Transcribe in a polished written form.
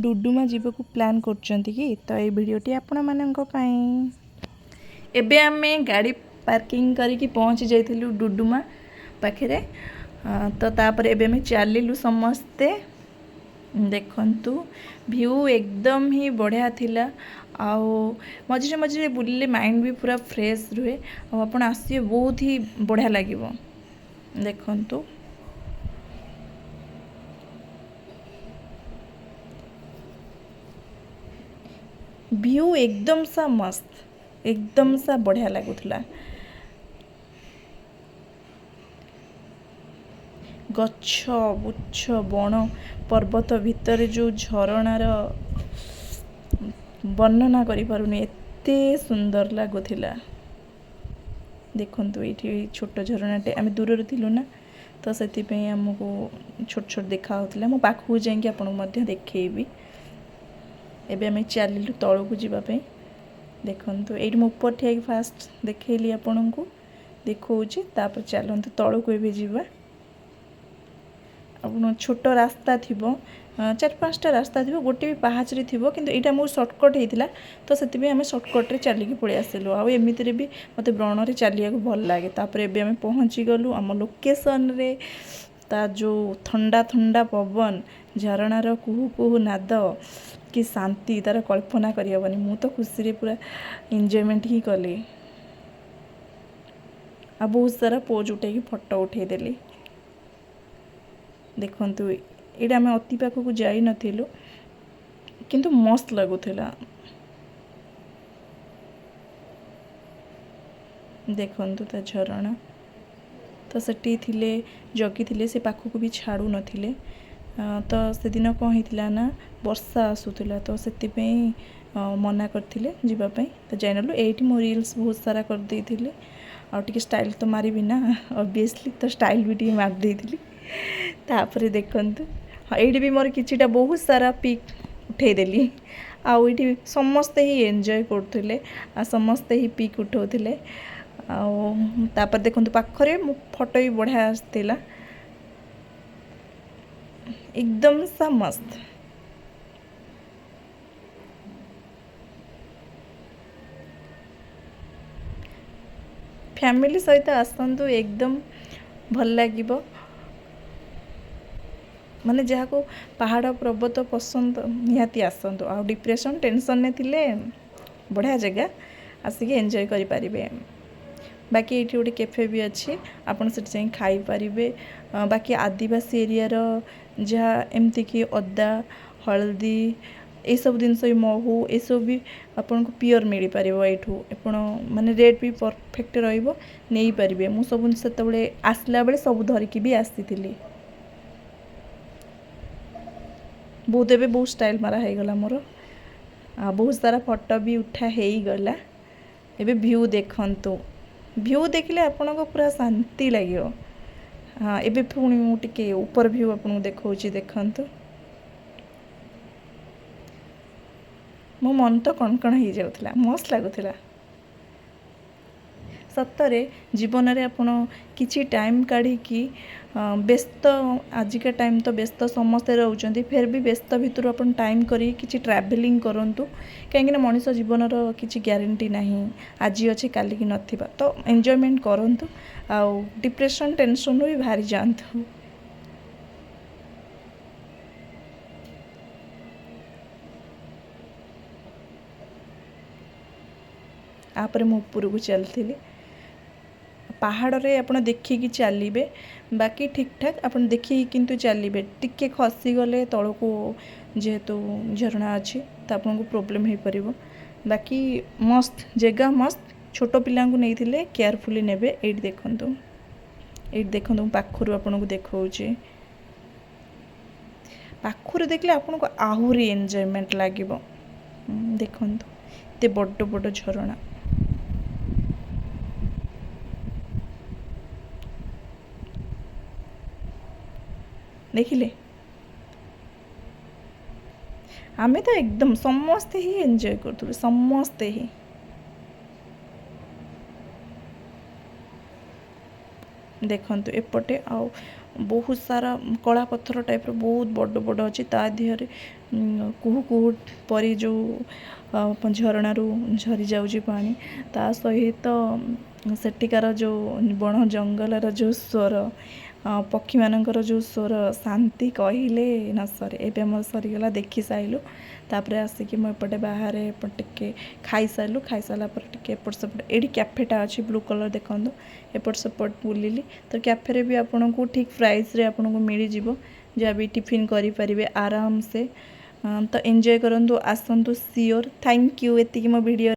डुडुमा जीवक प्लान करचंती कि तो ये वीडियोटी आपण मानक एबे आमे गाड़ी पार्किंग करके पहुँची जाइलु डुडुमा पाखे तो तापर एबे आमे चलिलु समस्ते देखंतु व्यू एकदम ही बढ़िया थिला आओ मझे मझे बुलिले माइंड भी पूरा फ्रेश रुहे और आपण आसिए बहुत ही बढ़िया लागिवो देखंतु व्यू एकदम सा मस्त एकदम सा बढ़िया लगुला गच्छ बुच्छ बण पर्वत भितर जो झरणार वर्णना करि पारुनी एते सुंदर लगुला देखंतु ये छोट झरणाटे आम दूर थिलु ना तो से आमको छोट छोट देखा होता मो पाखु जाकि आपको देखी एबे आम चलिलु तलू को जीवाई देखंतु ये ऊपर ठिया फास्ट देखली आपण को देखौची तापर चलते तलू को भी जीवा आप छोट रास्ता थी 4-5 रास्ता थी गोटे भी पाहाचरी थी किंतु यहाँ मोर सर्टकट होता तो से आम सर्टकट्रे चलिकी पलि आसिलु आमती भी मत व्रण में चलिया भल लगे तापर एबे आम पहुँची गलु आम लोकेशन रे ता जो ठंडा ठंडा पवन झरणार कुहू कुहू नाद कि शांति तार कल्पना करहबनी मु तो खुशी रे पूरा एंजॉयमेंट ही कली आ बहुत सारा पोज उठे फोटो उठेदेली देखंतु ये आम अति पाख को जाई नथिलु किंतु मस्त लगुला देखंतु ता झरणा तो सेठी थिले जगी थिले से पाख को भी छाड़ू नथिले तो से दिन कौन होता ना वर्षा आसूला तो से मना करते जीवाई तो जाइनलु ये मो रील्स बहुत सारा कर देइथिले आ टिके स्टाइल तो मारिबी ना ऑब्वियसली तो स्टाइल भी टिके मार देइथिली तापर देखंतु हाँ ये भी मोर किछिटा बहुत सारा पिक उठेदेली आउ ये समस्ते ही एंजॉय करते आ समस्ते ही पिक उठाउथिले तापर देखंतु पाखरे मो फोटो भी बढ़िया आसतिला एकदम सा मस्त फैमिली सहित आसतु एकदम भल लागिबो माने जहाँ को पहाड़ पर्वत पसंद निहाती आसतु आ डिप्रेशन टेंशन ने थिले बढ़िया जगह आसिक एंजॉय करि पारिबे बाकी ये गोटे कैफे भी अच्छी आपड़ से खाई पारिबे बाकी आदिवासी एरिया जहाँ एमती कि अदा हल्दी ये सब जिनस महू ये सब भी आपन को प्योर मिल पार यू माने रेट भी परफेक्ट रही पारे मु सब से आसला बेले सब धरिकी भी आसी बहुत एवं बहुत स्टाइल मारा हो गला मोर बहुत सारा फोटो भी उठा हो गला एबे व्यू देखंतु व्यू देखले आपन को पूरा शांति लगे हाँ एबे पुणी मुझे ऊपर व्यू आपको देखौची देखंतु मो मन तो कण कण हो जाउथला मस्त लगुला सतरे जीवन रे आपण किछि टाइम काढ़ी व्यस्त आजिका टाइम तो व्यस्त समस्ते रहउचंती फिर भी व्यस्त भितर अपन टाइम करी किछि ट्रैवलिंग करंतु कहीं मनीष जीवन किछि ग्यारंटी नहीं आज अच्छे काली की नथिबा तो एंजॉयमेंट करंतु आ डिप्रेशन टेंशन भी बाहरी जांतु आपरे मो ऊपर को चलती पहाड़ रे आपण देखिकी चलिए बाकी ठीक ठाक आपण देखिए किंतु चलिए टिके खसी गले तल को जेहेतु झरणा अच्छी तो आपको प्रोब्लेम हो पार बाकी मस्त जगह मस्त छोट पिला नहीं थिले केयरफुली नेबे एट देखंतु पाखरु आपन को देखौची पाखरु देखले आपन को आहुरी एंजॉयमेंट लागिबो देखंतु एते बड़ बड़ झरणा देखिले आमे तो एकदम समस्ते ही एंजॉय करथुलु समस्ते ही देखंतु एपटे आ बहुत सारा कला पत्थर टाइप बहुत बड़ बड़ अच्छी ता देहरे कुहू कुहू परी जो झरणा झरी जाऊँगी पानी ता सहित सेठिकार जो बण जंगलर जो स्वर पक्षी मानकर जो स्वर शांति कहले न सरे एबे मोर सरीगला देखी साइलु तापर आसिकी मो एपटे बाहर टिके खाई साइलु खाई सारा पर टिके एपट सेपट एडी कैफेटा अच्छी ब्लू कलर देखो एपट सेपट बुलिली तो कैफे भी आपन को ठीक प्राइस रे आपन को मिल जिवो जहाँ भी टिफिन करि परिबे आराम से तो एंजॉय करंतु आसंतु सियोर थैंक यू एतिकी मो वीडियो